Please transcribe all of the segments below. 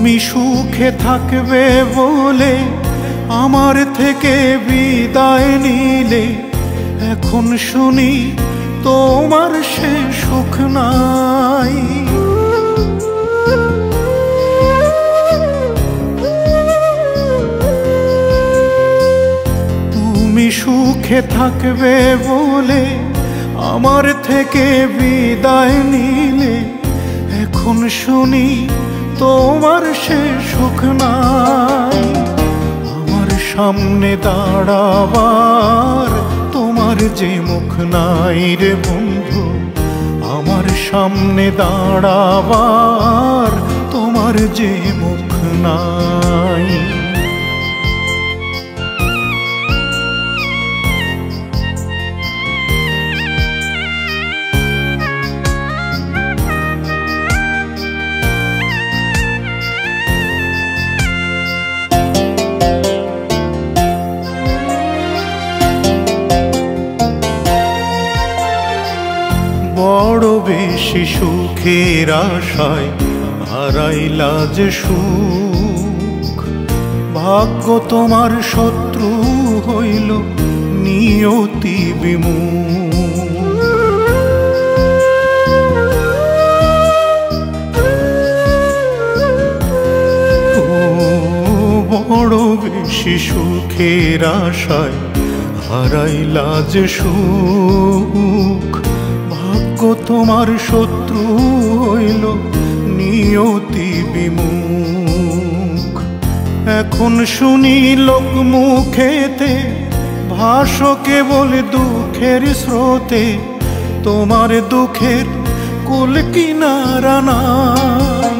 তুমি সুখে থাকবে বলে আমার থেকে বিদায় নিলে, এখন শুনি তোমার সে সুখ নাই। তুমি সুখে থাকবে বলে আমার থেকে বিদায় নিলে, এখন শুনি তোমার সে সুখ নাই। আমার সামনে দাঁড়াবার তোমার যে মুখ নাই রে বন্ধু, আমার সামনে দাঁড়াবার তোমার যে মুখ নাই। বড় বেশি সুখের আশায় হারাইলা যে সুখ, ভাগ্য তোমার শত্রু হইল নিয়তি বিমুখ। বড় বেশি সুখের আশায় হারাইলা যে সুখ, তোমার শত্রু হইল নিয়তি বিমুখ। এখন শুনি লোক মুখেতে ভাসো কেবল দুঃখের স্রোতে, তোমার দুঃখের কুল কিনারা নাই।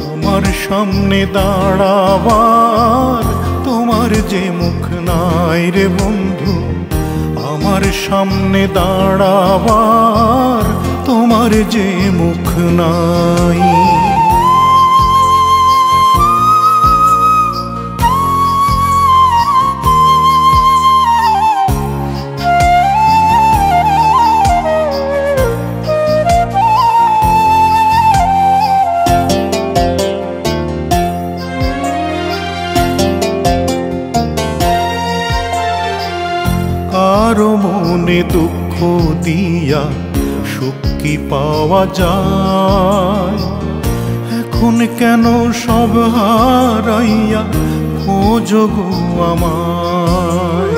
আমার সামনে দাঁড়াবার তোমার যে মুখ নাই রে বন্ধু, আমার সামনে দাঁড়াবার তোমার যে মুখ নাই। কারো মনে দুঃখ দিয়া সুখ কি পাওয়া যায়, এখন কেন সব হারাইয়া খোঁজো গো আমায়।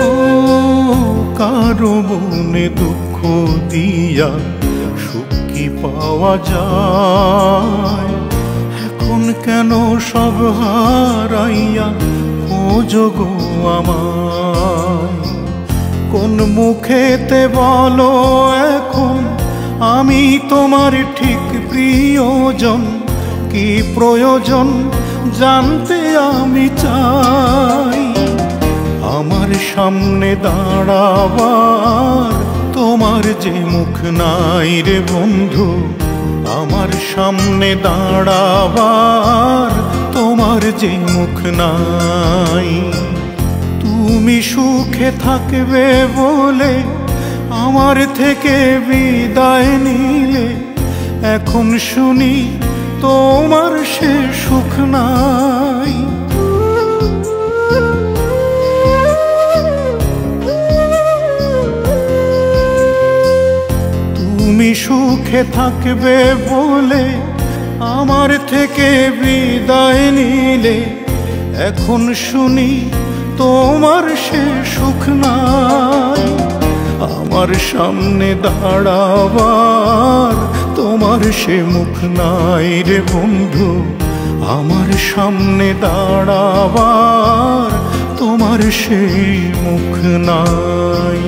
ও কারো মনে দুঃখ দিয়া সুখ কি পাওয়া যায়, এখন কেন সব হারাইয়া খোঁজো গো আমায়। কোন মুখেতে বলো এখন আমি তোমার ঠিক প্রিয়জন, কি প্রয়োজন জানতে আমি চাই। আমার সামনে দাঁড়াবার তোমার যে মুখ নাই রে বন্ধু, আমার সামনে দাঁড়াবার তোমার যে মুখ নাই। তুমি সুখে থাকবে বলে আমার থেকে বিদায় নিলে, এখন শুনি তোমার সে সুখ নাই। তুমি সুখে থাকবে বলে আমার থেকে বিদায় নিলে, এখন শুনি তোমার সে সুখ নাই। আমার সামনে দাঁড়াবার তোমার সে মুখ নাই রে বন্ধু, আমার সামনে দাঁড়াবার তোমার সেই মুখ নাই।